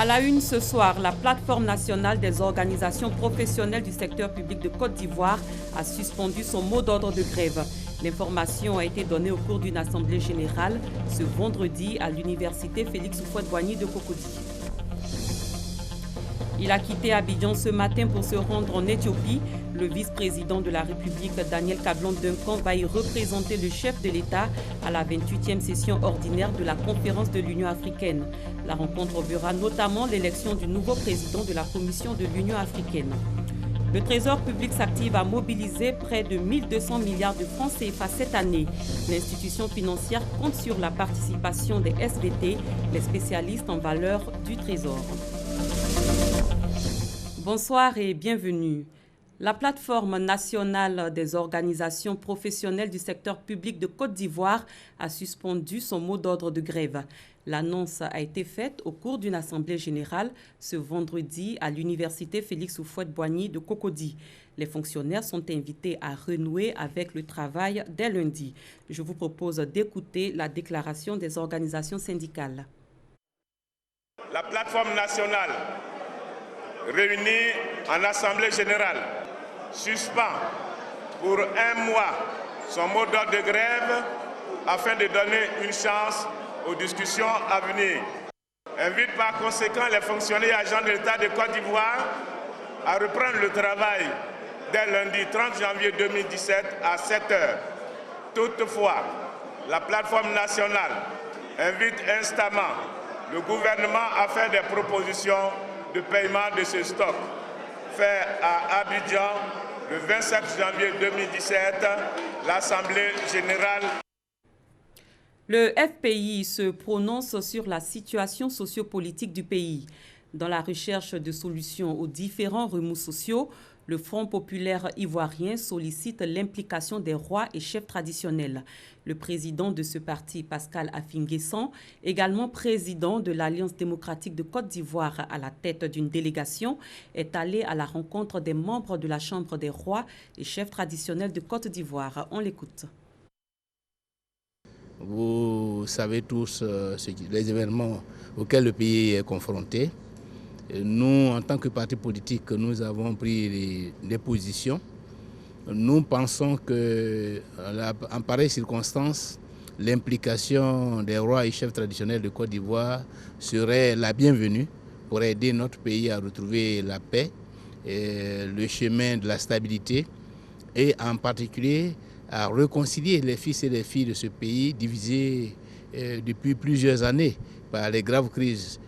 la une ce soir, la plateforme nationale des organisations professionnelles du secteur public de Côte d'Ivoire a suspendu son mot d'ordre de grève. L'information a été donnée au cours d'une assemblée générale ce vendredi à l'université Félix Houphouët-Boigny de Cocody. Il a quitté Abidjan ce matin pour se rendre en Éthiopie. Le vice-président de la République, Daniel Kablan-Duncan, va y représenter le chef de l'État à la 28e session ordinaire de la conférence de l'Union africaine. La rencontre verra notamment l'élection du nouveau président de la Commission de l'Union africaine. Le Trésor public s'active à mobiliser près de 1200 milliards de francs CFA cette année. L'institution financière compte sur la participation des SVT, les spécialistes en valeur du Trésor. Bonsoir et bienvenue. La plateforme nationale des organisations professionnelles du secteur public de Côte d'Ivoire a suspendu son mot d'ordre de grève. L'annonce a été faite au cours d'une assemblée générale ce vendredi à l'université Félix Houphouët-Boigny de Cocody. Les fonctionnaires sont invités à renouer avec le travail dès lundi. Je vous propose d'écouter la déclaration des organisations syndicales. La plateforme nationale réunie en assemblée générale suspend pour un mois son mot d'ordre de grève afin de donner une chance aux discussions à venir. Invite par conséquent les fonctionnaires et agents de l'État de Côte d'Ivoire à reprendre le travail dès lundi 30 janvier 2017 à 7 h. Toutefois, la plateforme nationale invite instamment le gouvernement à faire des propositions de paiement de ce stock fait à Abidjan le 27 janvier 2017, l'Assemblée générale. Le FPI se prononce sur la situation sociopolitique du pays. Dans la recherche de solutions aux différents remous sociaux, le Front populaire ivoirien sollicite l'implication des rois et chefs traditionnels. Le président de ce parti, Pascal Affi-N'Guessan, également président de l'Alliance démocratique de Côte d'Ivoire à la tête d'une délégation, est allé à la rencontre des membres de la Chambre des rois et chefs traditionnels de Côte d'Ivoire. On l'écoute. Vous savez tous les événements auxquels le pays est confronté. Nous, en tant que parti politique, nous avons pris des positions. Nous pensons qu'en pareille circonstance, l'implication des rois et chefs traditionnels de Côte d'Ivoire serait la bienvenue pour aider notre pays à retrouver la paix, le chemin de la stabilité et en particulier à réconcilier les fils et les filles de ce pays divisés depuis plusieurs années par les graves crises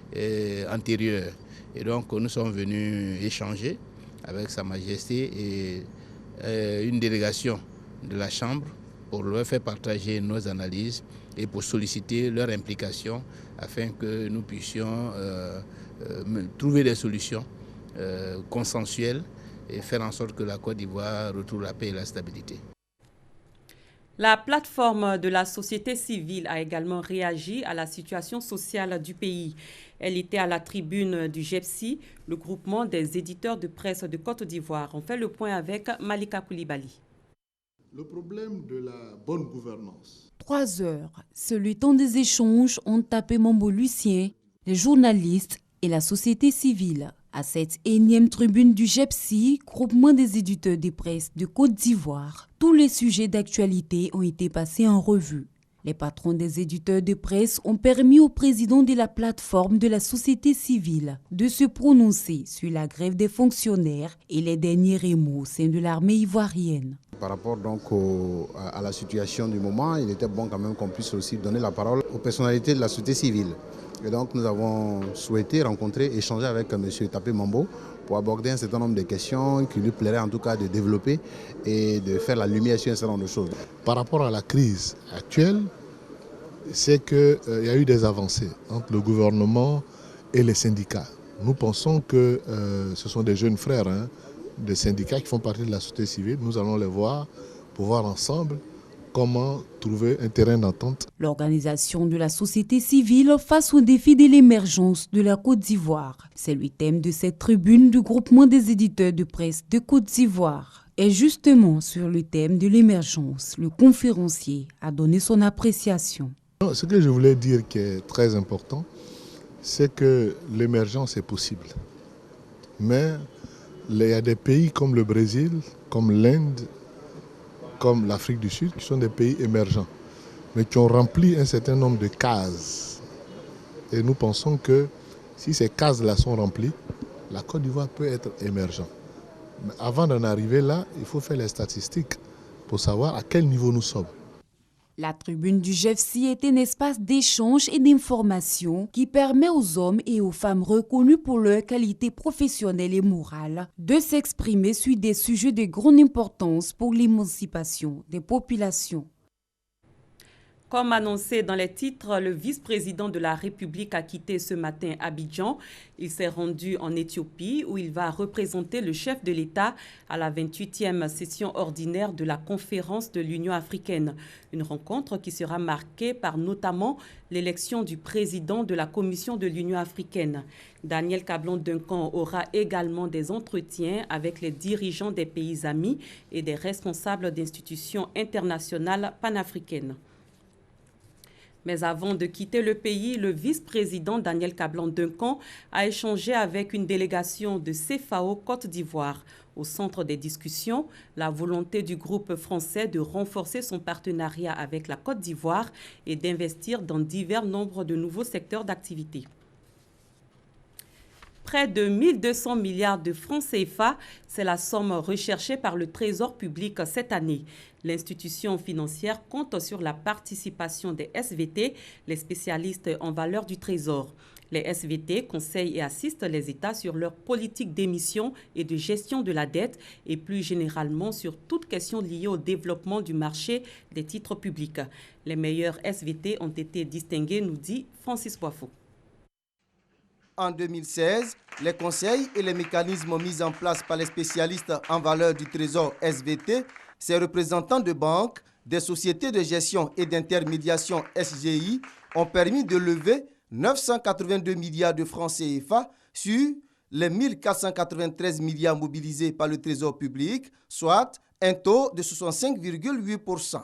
antérieures. Et donc nous sommes venus échanger avec Sa Majesté et une délégation de la Chambre pour leur faire partager nos analyses et pour solliciter leur implication afin que nous puissions trouver des solutions consensuelles et faire en sorte que la Côte d'Ivoire retrouve la paix et la stabilité. La plateforme de la société civile a également réagi à la situation sociale du pays. Elle était à la tribune du GEPSI, le groupement des éditeurs de presse de Côte d'Ivoire. On fait le point avec Malika Koulibaly. Le problème de la bonne gouvernance. 3 heures, c'est le temps des échanges ont tapé Mambo Lucien, les journalistes et la société civile. À cette énième tribune du GEPSI, groupement des éditeurs de presse de Côte d'Ivoire, tous les sujets d'actualité ont été passés en revue. Les patrons des éditeurs de presse ont permis au président de la plateforme de la société civile de se prononcer sur la grève des fonctionnaires et les derniers remous au sein de l'armée ivoirienne. Par rapport donc à la situation du moment, il était bon quand même qu'on puisse aussi donner la parole aux personnalités de la société civile. Et donc nous avons souhaité rencontrer, échanger avec M. Tapé Mambo pour aborder un certain nombre de questions qui lui plairait en tout cas de développer et de faire la lumière sur un certain nombre de choses. Par rapport à la crise actuelle, c'est qu'il y a eu des avancées entre le gouvernement et les syndicats. Nous pensons que ce sont des jeunes frères, des syndicats qui font partie de la société civile. Nous allons les voir pour voir ensemble comment trouver un terrain d'entente. L'organisation de la société civile face au défi de l'émergence de la Côte d'Ivoire. C'est le thème de cette tribune du groupement des éditeurs de presse de Côte d'Ivoire. Et justement sur le thème de l'émergence, le conférencier a donné son appréciation. Ce que je voulais dire qui est très important, c'est que l'émergence est possible. Mais il y a des pays comme le Brésil, comme l'Inde, comme l'Afrique du Sud, qui sont des pays émergents, mais qui ont rempli un certain nombre de cases. Et nous pensons que si ces cases-là sont remplies, la Côte d'Ivoire peut être émergente. Mais avant d'en arriver là, il faut faire les statistiques pour savoir à quel niveau nous sommes. La tribune du GEFSI est un espace d'échange et d'information qui permet aux hommes et aux femmes reconnus pour leur qualité professionnelle et morale de s'exprimer sur des sujets de grande importance pour l'émancipation des populations. Comme annoncé dans les titres, le vice-président de la République a quitté ce matin Abidjan. Il s'est rendu en Éthiopie où il va représenter le chef de l'État à la 28e session ordinaire de la conférence de l'Union africaine. Une rencontre qui sera marquée par notamment l'élection du président de la Commission de l'Union africaine. Daniel Cablon-Duncan aura également des entretiens avec les dirigeants des pays amis et des responsables d'institutions internationales panafricaines. Mais avant de quitter le pays, le vice-président Daniel Cablon-Duncan a échangé avec une délégation de CFAO Côte d'Ivoire. Au centre des discussions, la volonté du groupe français de renforcer son partenariat avec la Côte d'Ivoire et d'investir dans divers nombres de nouveaux secteurs d'activité. Près de 1200 milliards de francs CFA, c'est la somme recherchée par le Trésor public cette année. L'institution financière compte sur la participation des SVT, les spécialistes en valeur du Trésor. Les SVT conseillent et assistent les États sur leur politique d'émission et de gestion de la dette et plus généralement sur toute question liée au développement du marché des titres publics. Les meilleurs SVT ont été distingués, nous dit Francis Boifo. En 2016, les conseils et les mécanismes mis en place par les spécialistes en valeur du Trésor SVT, ces représentants de banques, des sociétés de gestion et d'intermédiation SGI ont permis de lever 982 milliards de francs CFA sur les 1493 milliards mobilisés par le Trésor public, soit un taux de 65,8%.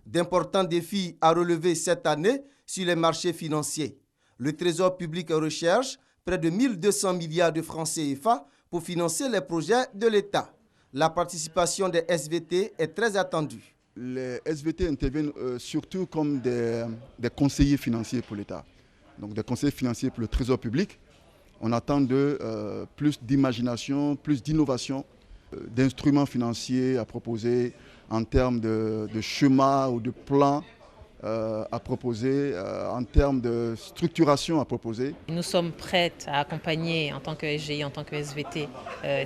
D'importants défis à relever cette année sur les marchés financiers. Le Trésor public recherche près de 1200 milliards de francs CFA pour financer les projets de l'État. La participation des SVT est très attendue. Les SVT interviennent surtout comme des conseillers financiers pour l'État. Donc des conseillers financiers pour le Trésor public. On attend plus d'imagination, plus d'innovation, d'instruments financiers à proposer en termes de schémas ou de plans à proposer, en termes de structuration à proposer. Nous sommes prêts à accompagner en tant que SGI, en tant que SVT,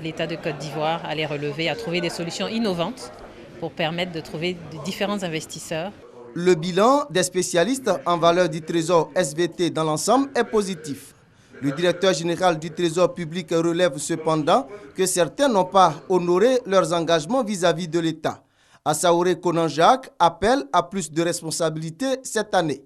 l'État de Côte d'Ivoire à les relever, à trouver des solutions innovantes pour permettre de trouver de différents investisseurs. Le bilan des spécialistes en valeur du Trésor SVT dans l'ensemble est positif. Le directeur général du Trésor public relève cependant que certains n'ont pas honoré leurs engagements vis-à-vis de l'État. Assaouré Konan-Jacques appelle à plus de responsabilités cette année.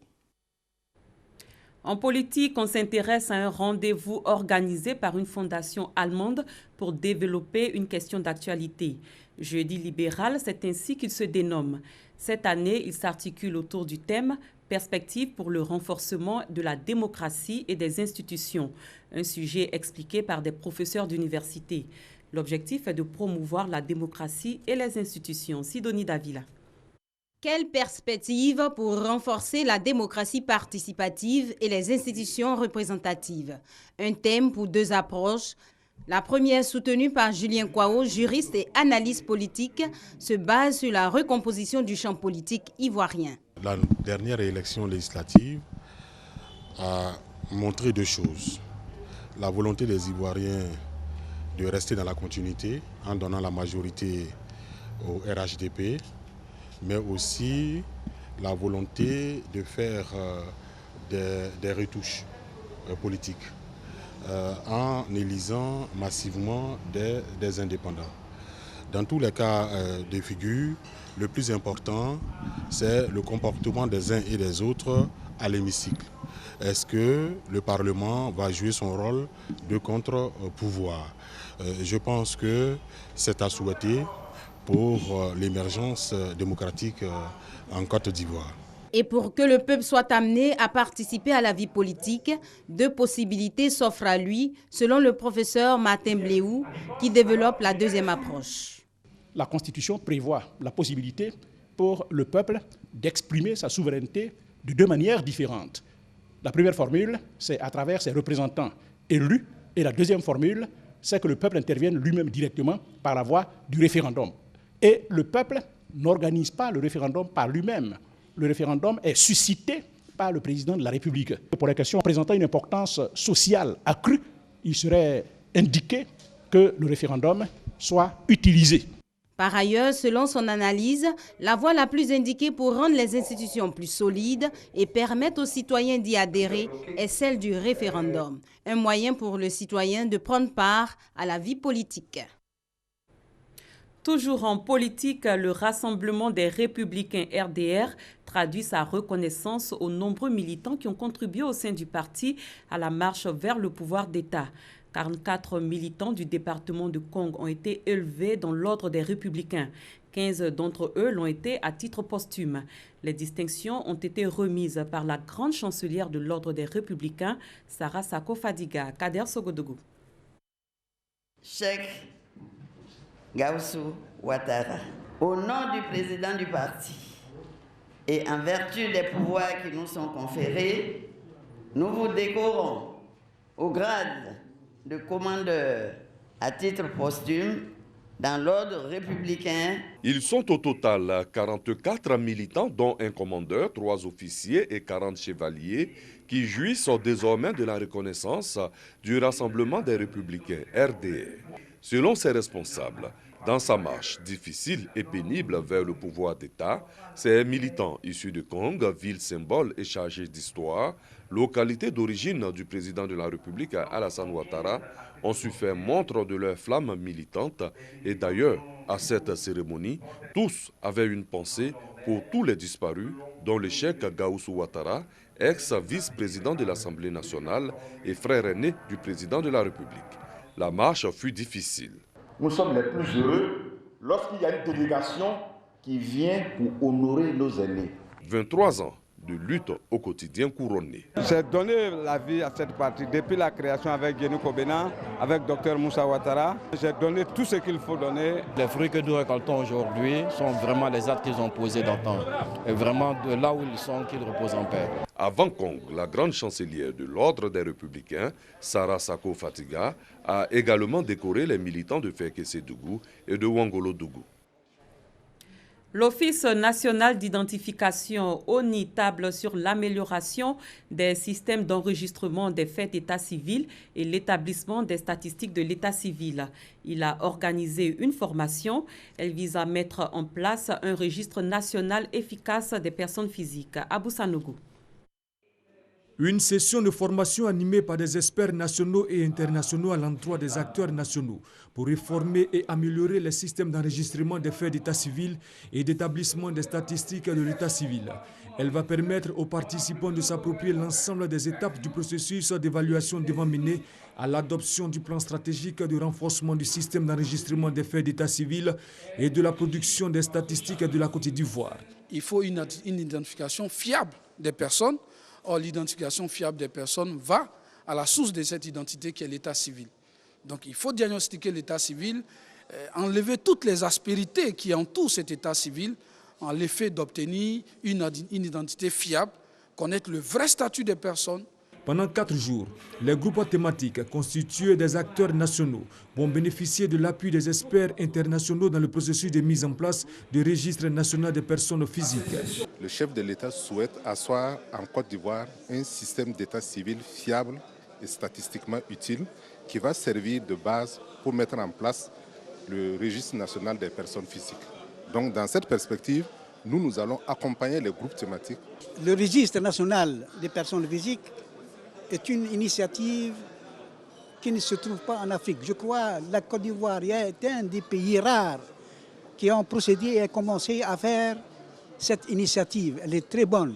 En politique, on s'intéresse à un rendez-vous organisé par une fondation allemande pour développer une question d'actualité. Jeudi libéral, c'est ainsi qu'il se dénomme. Cette année, il s'articule autour du thème « Perspectives pour le renforcement de la démocratie et des institutions », un sujet expliqué par des professeurs d'université. L'objectif est de promouvoir la démocratie et les institutions. Sidonie Davila. Quelle perspective pour renforcer la démocratie participative et les institutions représentatives? Un thème pour deux approches. La première, soutenue par Julien Kwao, juriste et analyste politique, se base sur la recomposition du champ politique ivoirien. La dernière élection législative a montré deux choses. La volonté des Ivoiriens de rester dans la continuité en donnant la majorité au RHDP, mais aussi la volonté de faire des retouches politiques en élisant massivement des indépendants. Dans tous les cas de figure, le plus important, c'est le comportement des uns et des autres à l'hémicycle. Est-ce que le Parlement va jouer son rôle de contre-pouvoir? Je pense que c'est à souhaiter pour l'émergence démocratique en Côte d'Ivoire. Et pour que le peuple soit amené à participer à la vie politique, 2 possibilités s'offrent à lui, selon le professeur Martin Bléou, qui développe la deuxième approche. La Constitution prévoit la possibilité pour le peuple d'exprimer sa souveraineté de 2 manières différentes. La première formule, c'est à travers ses représentants élus, et la deuxième formule, c'est que le peuple intervienne lui-même directement par la voie du référendum. Et le peuple n'organise pas le référendum par lui-même. Le référendum est suscité par le président de la République. Pour les questions présentant une importance sociale accrue, il serait indiqué que le référendum soit utilisé. Par ailleurs, selon son analyse, la voie la plus indiquée pour rendre les institutions plus solides et permettre aux citoyens d'y adhérer est celle du référendum, un moyen pour le citoyen de prendre part à la vie politique. Toujours en politique, le Rassemblement des Républicains RDR traduit sa reconnaissance aux nombreux militants qui ont contribué au sein du parti à la marche vers le pouvoir d'État. 44 militants du département de Kong ont été élevés dans l'ordre des Républicains. 15 d'entre eux l'ont été à titre posthume. Les distinctions ont été remises par la grande chancelière de l'ordre des Républicains, Sarah Sako Fadiga. Kader Sogodougou. Cheikh Gaussou Ouattara, au nom du président du parti et en vertu des pouvoirs qui nous sont conférés, nous vous décorons au grade de commandeur à titre posthume dans l'ordre républicain. Ils sont au total 44 militants, dont un commandeur, 3 officiers et 40 chevaliers, qui jouissent désormais de la reconnaissance du Rassemblement des Républicains RDR. Selon ses responsables, dans sa marche difficile et pénible vers le pouvoir d'État, ces militants issus de Kong, ville symbole et chargée d'histoire, localité d'origine du président de la République Alassane Ouattara, ont su faire montre de leur flamme militante. Et d'ailleurs, à cette cérémonie, tous avaient une pensée pour tous les disparus, dont le cheikh Gaussou Ouattara, ex-vice-président de l'Assemblée nationale et frère aîné du président de la République. La marche fut difficile. Nous sommes les plus heureux lorsqu'il y a une délégation qui vient pour honorer nos aînés. 23 ans de lutte au quotidien couronné. J'ai donné la vie à cette partie depuis la création avec Guénou Kobena, avec Dr Moussa Ouattara. J'ai donné tout ce qu'il faut donner. Les fruits que nous récoltons aujourd'hui sont vraiment les actes qu'ils ont posés d'antan. Et vraiment de là où ils sont, qu'ils reposent en paix. Avant Kong, la grande chancelière de l'Ordre des Républicains, Sarah Sako Fadiga, a également décoré les militants de Fekese-Dougou et de Wangolo-Dougou. L'Office national d'identification ONI table sur l'amélioration des systèmes d'enregistrement des faits d'état civil et l'établissement des statistiques de l'état civil. Il a organisé une formation. Elle vise à mettre en place un registre national efficace des personnes physiques. Abou Sanogo. Une session de formation animée par des experts nationaux et internationaux à l'endroit des acteurs nationaux pour réformer et améliorer les systèmes d'enregistrement des faits d'état civil et d'établissement des statistiques de l'état civil. Elle va permettre aux participants de s'approprier l'ensemble des étapes du processus d'évaluation devant mener à l'adoption du plan stratégique de renforcement du système d'enregistrement des faits d'état civil et de la production des statistiques de la Côte d'Ivoire. Il faut une identification fiable des personnes. Or, l'identification fiable des personnes va à la source de cette identité qui est l'état civil. Donc, il faut diagnostiquer l'état civil, enlever toutes les aspérités qui entourent cet état civil, en l'effet d'obtenir une identité fiable, connaître le vrai statut des personnes. Pendant 4 jours, les groupes thématiques constitués des acteurs nationaux vont bénéficier de l'appui des experts internationaux dans le processus de mise en place du registre national des personnes physiques. Le chef de l'État souhaite asseoir en Côte d'Ivoire un système d'état civil fiable et statistiquement utile qui va servir de base pour mettre en place le registre national des personnes physiques. Donc dans cette perspective, nous allons accompagner les groupes thématiques. Le registre national des personnes physiques est une initiative qui ne se trouve pas en Afrique. Je crois que la Côte d'Ivoire est un des pays rares qui ont procédé et commencé à faire cette initiative. Elle est très bonne,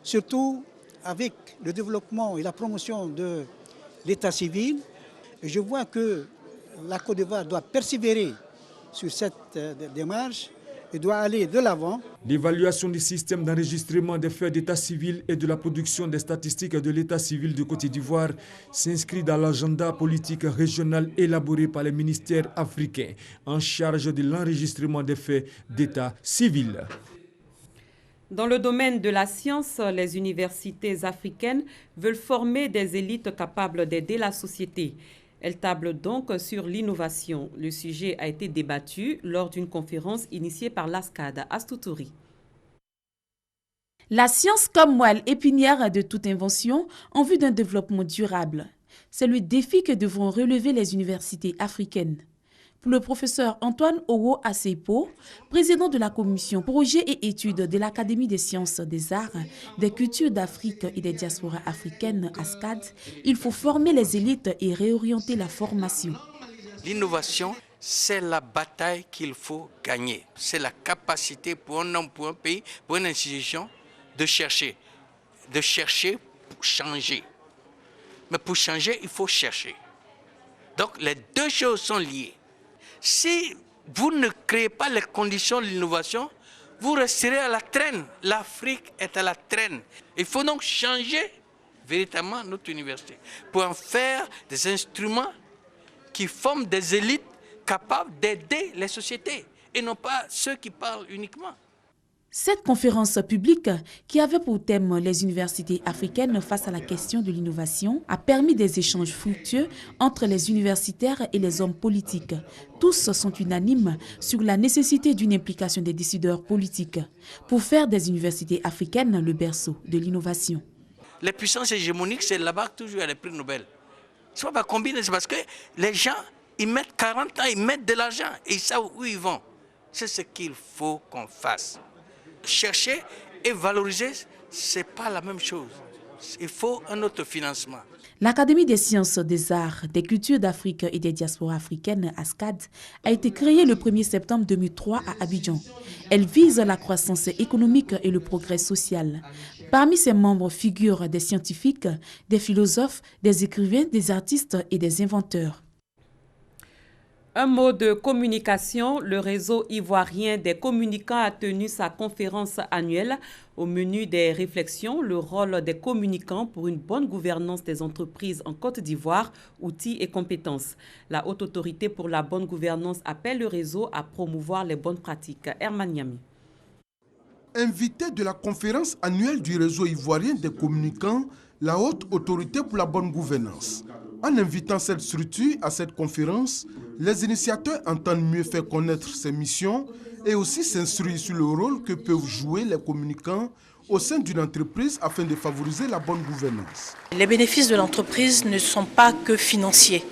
surtout avec le développement et la promotion de l'état civil. Je vois que la Côte d'Ivoire doit persévérer sur cette démarche et doit aller de l'avant. L'évaluation du système d'enregistrement des faits d'état civil et de la production des statistiques de l'état civil de Côte d'Ivoire s'inscrit dans l'agenda politique régional élaboré par les ministères africains en charge de l'enregistrement des faits d'état civil. Dans le domaine de la science, les universités africaines veulent former des élites capables d'aider la société. Elles tablent donc sur l'innovation. Le sujet a été débattu lors d'une conférence initiée par l'ASCAD. Astoutouri. La science comme moelle épinière de toute invention en vue d'un développement durable. C'est le défi que devront relever les universités africaines. Pour le professeur Antoine Owo Asepo, président de la commission Projets et études de l'Académie des sciences, des arts, des cultures d'Afrique et des diasporas africaines, ASCAD, il faut former les élites et réorienter la formation. L'innovation, c'est la bataille qu'il faut gagner. C'est la capacité pour un homme, pour un pays, pour une institution de chercher pour changer. Mais pour changer, il faut chercher. Donc les deux choses sont liées. Si vous ne créez pas les conditions de l'innovation, vous resterez à la traîne. L'Afrique est à la traîne. Il faut donc changer véritablement notre université pour en faire des instruments qui forment des élites capables d'aider les sociétés et non pas ceux qui parlent uniquement. Cette conférence publique, qui avait pour thème les universités africaines face à la question de l'innovation, a permis des échanges fructueux entre les universitaires et les hommes politiques. Tous sont unanimes sur la nécessité d'une implication des décideurs politiques pour faire des universités africaines le berceau de l'innovation. Les puissances hégémoniques, c'est là-bas que toujours il y a les prix Nobel. C'est pas combiner, c'est parce que les gens, ils mettent 40 ans, ils mettent de l'argent et ils savent où ils vont. C'est ce qu'il faut qu'on fasse. Chercher et valoriser, ce n'est pas la même chose. Il faut un autre financement. L'Académie des sciences, des arts, des cultures d'Afrique et des diasporas africaines, ASCAD, a été créée le 1er septembre 2003 à Abidjan. Elle vise la croissance économique et le progrès social. Parmi ses membres figurent des scientifiques, des philosophes, des écrivains, des artistes et des inventeurs. Un mot de communication, le réseau ivoirien des communicants a tenu sa conférence annuelle. Au menu des réflexions, le rôle des communicants pour une bonne gouvernance des entreprises en Côte d'Ivoire, outils et compétences. La Haute Autorité pour la bonne gouvernance appelle le réseau à promouvoir les bonnes pratiques. Herman Niami. Invité de la conférence annuelle du réseau ivoirien des communicants, la Haute Autorité pour la bonne gouvernance. En invitant cette structure à cette conférence, les initiateurs entendent mieux faire connaître ces missions et aussi s'instruire sur le rôle que peuvent jouer les communicants au sein d'une entreprise afin de favoriser la bonne gouvernance. Les bénéfices de l'entreprise ne sont pas que financiers.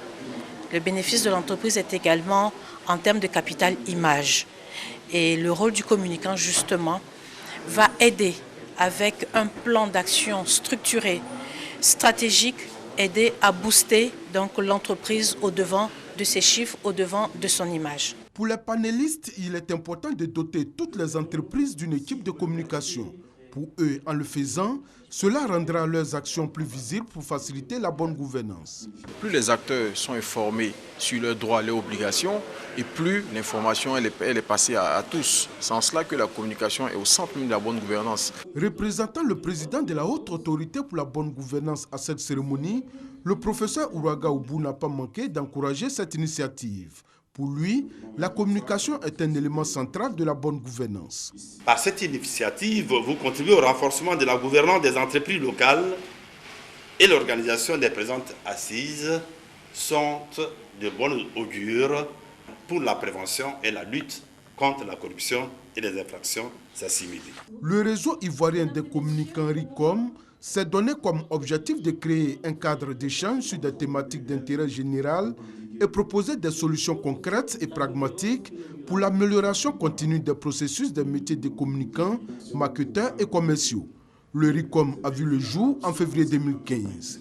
Le bénéfice de l'entreprise est également en termes de capital image. Et le rôle du communicant, justement, va aider avec un plan d'action structuré, stratégique, aider à booster donc l'entreprise au-devant de ses chiffres, au-devant de son image. Pour les panélistes, il est important de doter toutes les entreprises d'une équipe de communication. Pour eux, en le faisant, cela rendra leurs actions plus visibles pour faciliter la bonne gouvernance. Plus les acteurs sont informés sur leurs droits et leurs obligations, et plus l'information elle est passée à tous. C'est en cela que la communication est au centre même de la bonne gouvernance. Représentant le président de la Haute Autorité pour la bonne gouvernance à cette cérémonie, le professeur Ouraga Oubou n'a pas manqué d'encourager cette initiative. Pour lui, la communication est un élément central de la bonne gouvernance. Par cette initiative, vous contribuez au renforcement de la gouvernance des entreprises locales et l'organisation des présentes assises sont de bon augure pour la prévention et la lutte contre la corruption et les infractions assimilées. Le réseau ivoirien des communicants RICOM s'est donné comme objectif de créer un cadre d'échange sur des thématiques d'intérêt général et proposer des solutions concrètes et pragmatiques pour l'amélioration continue des processus des métiers de communicants, marketeurs et commerciaux. Le RICOM a vu le jour en février 2015.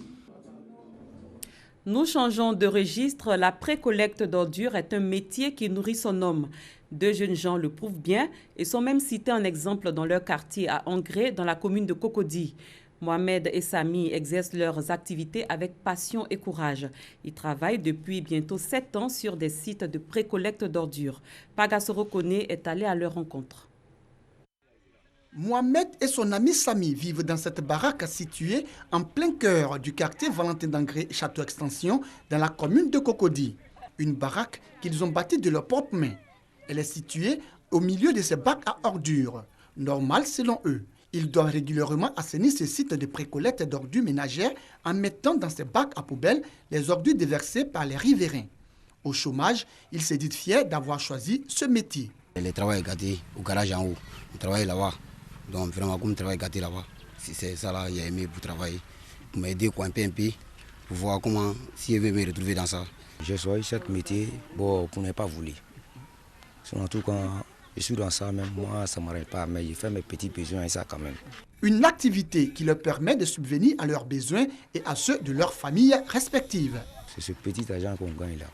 Nous changeons de registre. La pré-collecte d'ordures est un métier qui nourrit son homme. Deux jeunes gens le prouvent bien et sont même cités en exemple dans leur quartier à Angré, dans la commune de Cocody. Mohamed et Samy exercent leurs activités avec passion et courage. Ils travaillent depuis bientôt 7 ans sur des sites de pré-collecte d'ordures. Pagasoro Kone est allé à leur rencontre. Mohamed et son ami Samy vivent dans cette baraque située en plein cœur du quartier Valentin d'Angré Château Extension dans la commune de Cocody. Une baraque qu'ils ont bâtie de leurs propres mains. Elle est située au milieu de ces bacs à ordures. Normal selon eux. Ils doivent régulièrement assainir ces sites de précollecte d'ordures ménagères en mettant dans ces bacs à poubelle les ordures déversées par les riverains. Au chômage, ils se disent fiers d'avoir choisi ce métier. Le travail est gâté au garage en haut. On travaille là-bas. Donc vraiment, comme le travail est gâté là-bas, si c'est ça là, il a aimé pour travailler, pour m'aider un peu, pour voir comment, si il veut me retrouver dans ça. J'ai choisi ce métier pour ne pas voulu. Surtout quand je suis dans ça, même moi, ça ne m'arrête pas, mais je fais mes petits besoins et ça quand même. Une activité qui leur permet de subvenir à leurs besoins et à ceux de leurs familles respectives. C'est ce petit argent qu'on gagne là.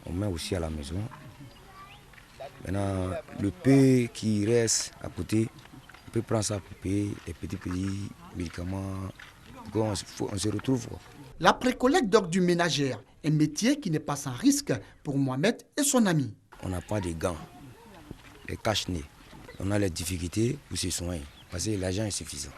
On met aussi à la maison. Maintenant, le peu qui reste à côté, on peut prendre ça pour payer les petits médicaments. On se retrouve. La précollecte d'ordures ménagères, un métier qui n'est pas sans risque pour Mohamed et son ami. On n'a pas de gants, les cache-nez. On a les difficultés pour se soigner parce que l'argent est suffisant.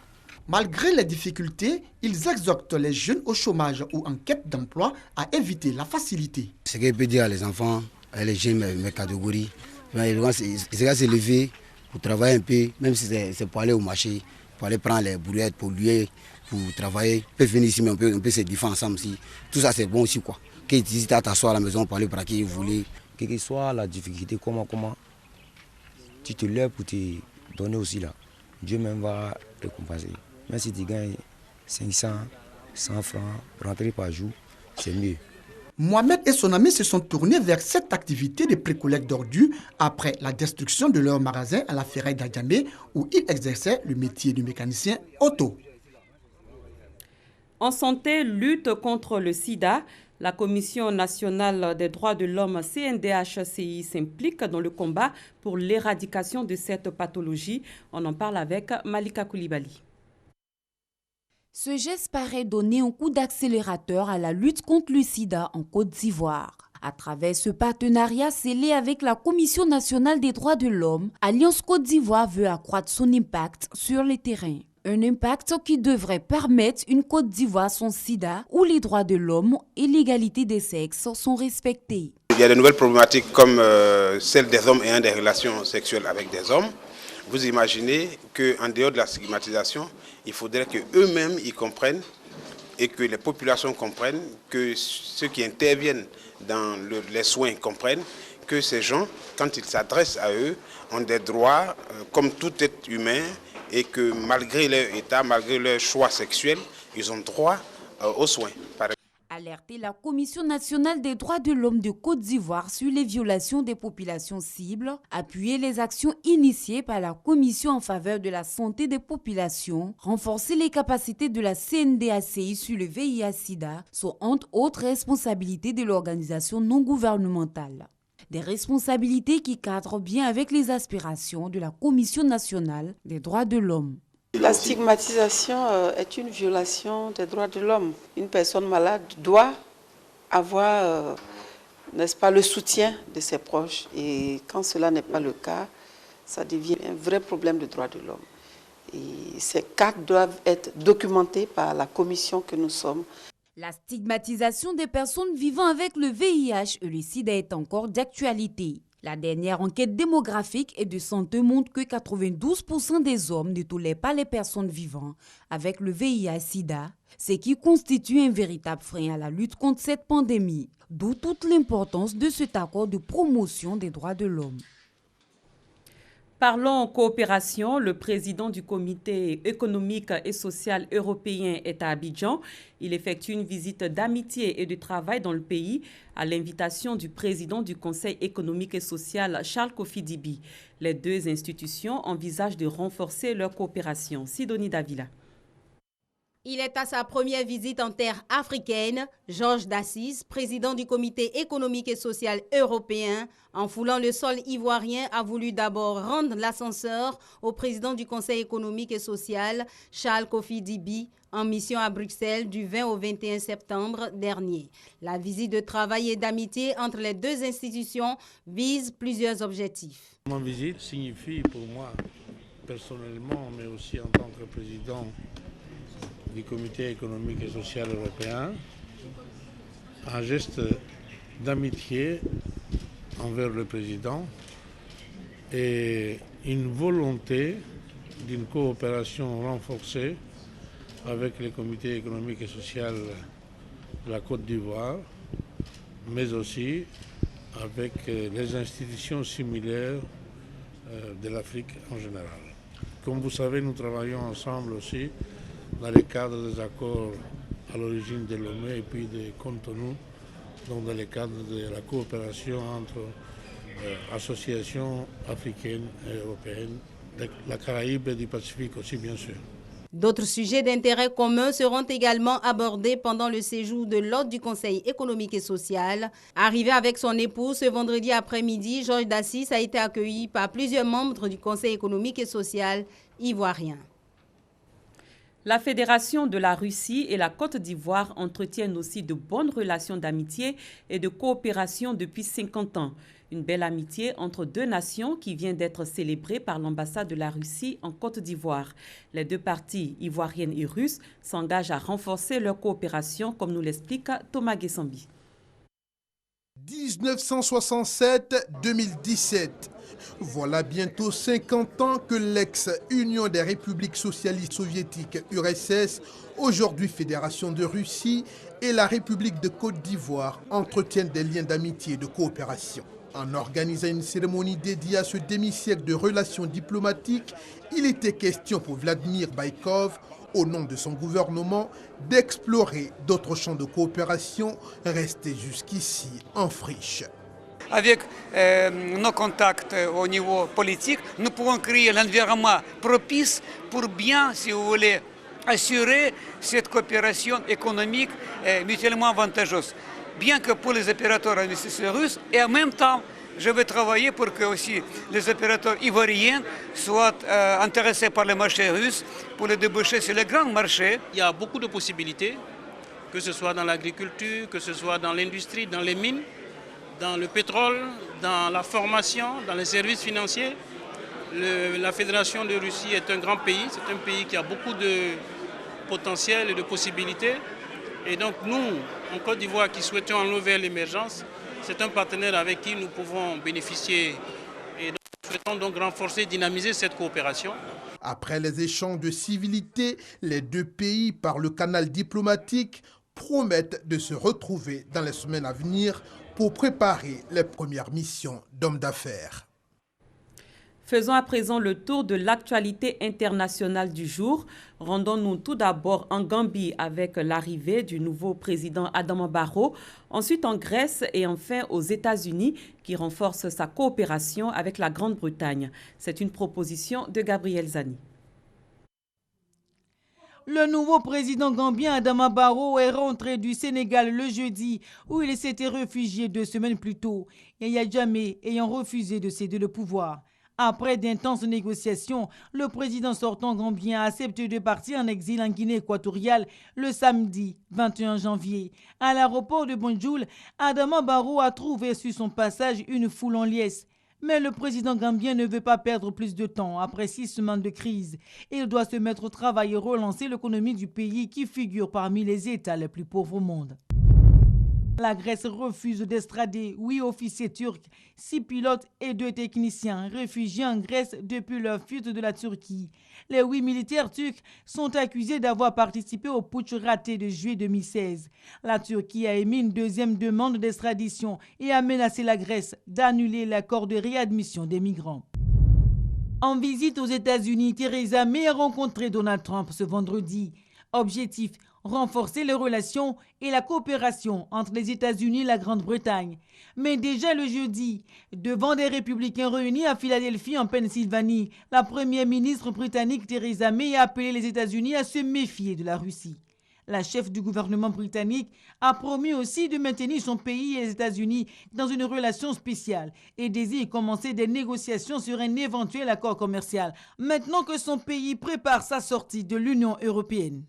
Malgré les difficultés, ils exhortent les jeunes au chômage ou en quête d'emploi à éviter la facilité. Ce que je peux dire à les enfants, à les jeunes, mes catégories, ils vont se lever pour travailler un peu, même si c'est pour aller au marché, pour aller prendre les brouillettes, pour lui, pour travailler. On peut venir ici, mais on peut se défendre ensemble aussi. Tout ça, c'est bon aussi, quoi. Quand tu hésites à t'asseoir à la maison pour aller braquer, vous voulez, quelle que soit la difficulté, comment, tu te lèves pour te donner aussi là. Dieu même va récompenser. Même si tu gagnes 500, 100 francs, rentrer par jour, c'est mieux. Mohamed et son ami se sont tournés vers cette activité de précollecte d'ordures après la destruction de leur magasin à la ferraille d'Adjamé où ils exerçaient le métier de mécanicien auto. En santé, lutte contre le sida, la Commission nationale des droits de l'homme CNDH-CI s'implique dans le combat pour l'éradication de cette pathologie. On en parle avec Malika Koulibaly. Ce geste paraît donner un coup d'accélérateur à la lutte contre le sida en Côte d'Ivoire. À travers ce partenariat scellé avec la Commission nationale des droits de l'homme, Alliance Côte d'Ivoire veut accroître son impact sur le terrain. Un impact qui devrait permettre une Côte d'Ivoire sans sida où les droits de l'homme et l'égalité des sexes sont respectés. Il y a de nouvelles problématiques comme celle des hommes ayant des relations sexuelles avec des hommes. Vous imaginez qu'en dehors de la stigmatisation, il faudrait qu'eux-mêmes y comprennent et que les populations comprennent, que ceux qui interviennent dans les soins comprennent que ces gens, quand ils s'adressent à eux, ont des droits comme tout être humain et que malgré leur état, malgré leur choix sexuel, ils ont droit aux soins. Alerter la Commission nationale des droits de l'homme de Côte d'Ivoire sur les violations des populations cibles, appuyer les actions initiées par la Commission en faveur de la santé des populations, renforcer les capacités de la CNDH-CI sur le VIH-Sida sont entre autres responsabilités de l'organisation non gouvernementale. Des responsabilités qui cadrent bien avec les aspirations de la Commission nationale des droits de l'homme. La stigmatisation est une violation des droits de l'homme. Une personne malade doit avoir, n'est-ce pas, le soutien de ses proches. Et quand cela n'est pas le cas, ça devient un vrai problème de droits de l'homme. Et ces cas doivent être documentés par la commission que nous sommes. La stigmatisation des personnes vivant avec le VIH et le sida est encore d'actualité. La dernière enquête démographique et de santé montre que 92% des hommes ne tolèrent pas les personnes vivant avec le VIH-Sida, ce qui constitue un véritable frein à la lutte contre cette pandémie, d'où toute l'importance de cet accord de promotion des droits de l'homme. Parlons coopération. Le président du Comité économique et social européen est à Abidjan. Il effectue une visite d'amitié et de travail dans le pays à l'invitation du président du Conseil économique et social, Charles Kofi Dibi. Les deux institutions envisagent de renforcer leur coopération. Sidonie Davila. Il est à sa première visite en terre africaine. Georges Dassis, président du Comité économique et social européen, en foulant le sol ivoirien, a voulu d'abord rendre l'ascenseur au président du Conseil économique et social, Charles Kofi Dibi, en mission à Bruxelles du 20 au 21 septembre dernier. La visite de travail et d'amitié entre les deux institutions vise plusieurs objectifs. Mon visite signifie pour moi personnellement, mais aussi en tant que président du Comité économique et social européen, un geste d'amitié envers le président et une volonté d'une coopération renforcée avec le Comité économique et social de la Côte d'Ivoire, mais aussi avec les institutions similaires de l'Afrique en général. Comme vous savez, nous travaillons ensemble aussi dans le cadre des accords à l'origine de Lomé et puis de Cotonou, donc dans le cadre de la coopération entre associations africaines et européennes, de la Caraïbe et du Pacifique aussi bien sûr. D'autres sujets d'intérêt commun seront également abordés pendant le séjour de l'hôte du Conseil économique et social. Arrivé avec son épouse ce vendredi après-midi, Georges Dassis a été accueilli par plusieurs membres du Conseil économique et social ivoirien. La Fédération de la Russie et la Côte d'Ivoire entretiennent aussi de bonnes relations d'amitié et de coopération depuis 50 ans. Une belle amitié entre deux nations qui vient d'être célébrée par l'ambassade de la Russie en Côte d'Ivoire. Les deux parties, ivoiriennes et russes, s'engagent à renforcer leur coopération, comme nous l'explique Thomas Guessambi. 1967-2017. Voilà bientôt 50 ans que l'ex-Union des républiques socialistes soviétiques URSS, aujourd'hui Fédération de Russie, et la République de Côte d'Ivoire entretiennent des liens d'amitié et de coopération. En organisant une cérémonie dédiée à ce demi-siècle de relations diplomatiques, il était question pour Vladimir Baïkov, au nom de son gouvernement, d'explorer d'autres champs de coopération restés jusqu'ici en friche. Avec nos contacts au niveau politique, nous pouvons créer l'environnement propice pour bien, si vous voulez, assurer cette coopération économique mutuellement avantageuse. Bien que pour les opérateurs investisseurs russes, et en même temps, je vais travailler pour que aussi les opérateurs ivoiriens soient intéressés par le marché russe pour les déboucher sur les grands marchés. Il y a beaucoup de possibilités, que ce soit dans l'agriculture, que ce soit dans l'industrie, dans les mines, dans le pétrole, dans la formation, dans les services financiers. La Fédération de Russie est un grand pays, c'est un pays qui a beaucoup de potentiel et de possibilités. Et donc nous, en Côte d'Ivoire, qui souhaitons enlever l'émergence, c'est un partenaire avec qui nous pouvons bénéficier. Et donc, nous souhaitons donc renforcer, dynamiser cette coopération. Après les échanges de civilités, les deux pays, par le canal diplomatique, promettent de se retrouver dans les semaines à venir pour préparer les premières missions d'hommes d'affaires. Faisons à présent le tour de l'actualité internationale du jour. Rendons-nous tout d'abord en Gambie avec l'arrivée du nouveau président Adama Barrow, ensuite en Grèce et enfin aux États-Unis qui renforcent sa coopération avec la Grande-Bretagne. C'est une proposition de Gabriel Zani. Le nouveau président gambien Adama Barrow est rentré du Sénégal le jeudi où il s'était réfugié 2 semaines plus tôt, Yahya Jammeh ayant refusé de céder le pouvoir. Après d'intenses négociations, le président sortant gambien a accepté de partir en exil en Guinée équatoriale le samedi 21 janvier. À l'aéroport de Banjul, Adama Barrow a trouvé sur son passage une foule en liesse. Mais le président gambien ne veut pas perdre plus de temps après 6 semaines de crise. Il doit se mettre au travail et relancer l'économie du pays qui figure parmi les États les plus pauvres au monde. La Grèce refuse d'extrader 8 officiers turcs, 6 pilotes et 2 techniciens réfugiés en Grèce depuis leur fuite de la Turquie. Les 8 militaires turcs sont accusés d'avoir participé au putsch raté de juillet 2016. La Turquie a émis une deuxième demande d'extradition et a menacé la Grèce d'annuler l'accord de réadmission des migrants. En visite aux États-Unis, Theresa May a rencontré Donald Trump ce vendredi. Objectif: renforcer les relations et la coopération entre les États-Unis et la Grande-Bretagne. Mais déjà le jeudi, devant des républicains réunis à Philadelphie en Pennsylvanie, la première ministre britannique Theresa May a appelé les États-Unis à se méfier de la Russie. La chef du gouvernement britannique a promis aussi de maintenir son pays et les États-Unis dans une relation spéciale et désire commencer des négociations sur un éventuel accord commercial, maintenant que son pays prépare sa sortie de l'Union européenne.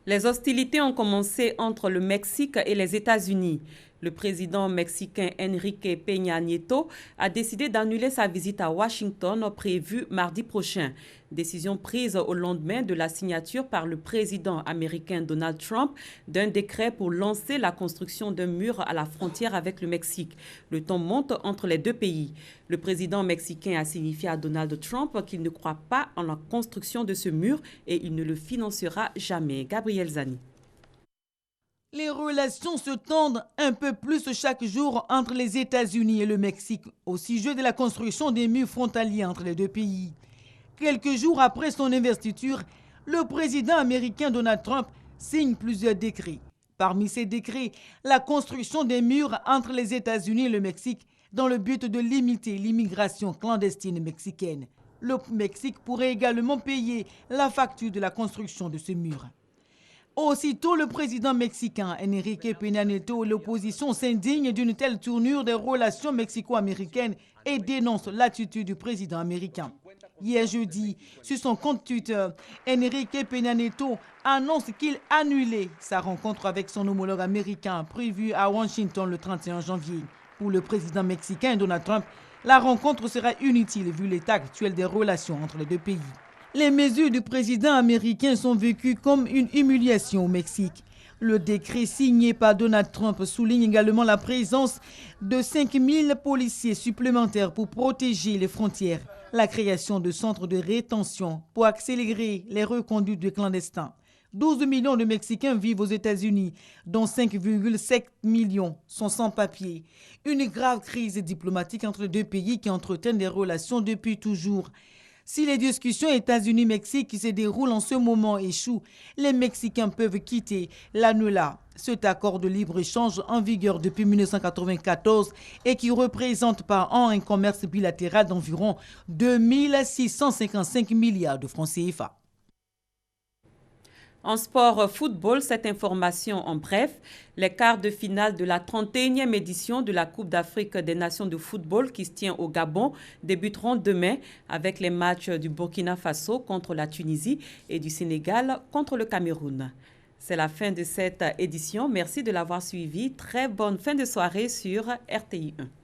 Les hostilités ont commencé entre le Mexique et les États-Unis. Le président mexicain Enrique Peña Nieto a décidé d'annuler sa visite à Washington prévue mardi prochain. Décision prise au lendemain de la signature par le président américain Donald Trump d'un décret pour lancer la construction d'un mur à la frontière avec le Mexique. Le ton monte entre les deux pays. Le président mexicain a signifié à Donald Trump qu'il ne croit pas en la construction de ce mur et il ne le financera jamais. Gabriel Zani. Les relations se tendent un peu plus chaque jour entre les États-Unis et le Mexique au sujet de la construction des murs frontaliers entre les deux pays. Quelques jours après son investiture, le président américain Donald Trump signe plusieurs décrets. Parmi ces décrets, la construction des murs entre les États-Unis et le Mexique dans le but de limiter l'immigration clandestine mexicaine. Le Mexique pourrait également payer la facture de la construction de ce mur. Aussitôt, le président mexicain Enrique Peña Nieto et l'opposition s'indignent d'une telle tournure des relations mexico-américaines et dénoncent l'attitude du président américain. Hier jeudi, sur son compte Twitter, Enrique Peña Nieto annonce qu'il annulait sa rencontre avec son homologue américain prévue à Washington le 31 janvier. Pour le président mexicain Donald Trump, la rencontre sera inutile vu l'état actuel des relations entre les deux pays. Les mesures du président américain sont vécues comme une humiliation au Mexique. Le décret signé par Donald Trump souligne également la présence de 5000 policiers supplémentaires pour protéger les frontières, la création de centres de rétention pour accélérer les reconduites de clandestins. 12 millions de Mexicains vivent aux États-Unis, dont 5,7 millions sont sans papier. Une grave crise diplomatique entre les deux pays qui entretiennent des relations depuis toujours. Si les discussions États-Unis-Mexique qui se déroulent en ce moment échouent, les Mexicains peuvent quitter l'ANULA, cet accord de libre-échange en vigueur depuis 1994 et qui représente par an un commerce bilatéral d'environ 2655 milliards de francs CFA. En sport football, cette information en bref, les quarts de finale de la 31e édition de la Coupe d'Afrique des Nations de football qui se tient au Gabon débuteront demain avec les matchs du Burkina Faso contre la Tunisie et du Sénégal contre le Cameroun. C'est la fin de cette édition. Merci de l'avoir suivi. Très bonne fin de soirée sur RTI 1.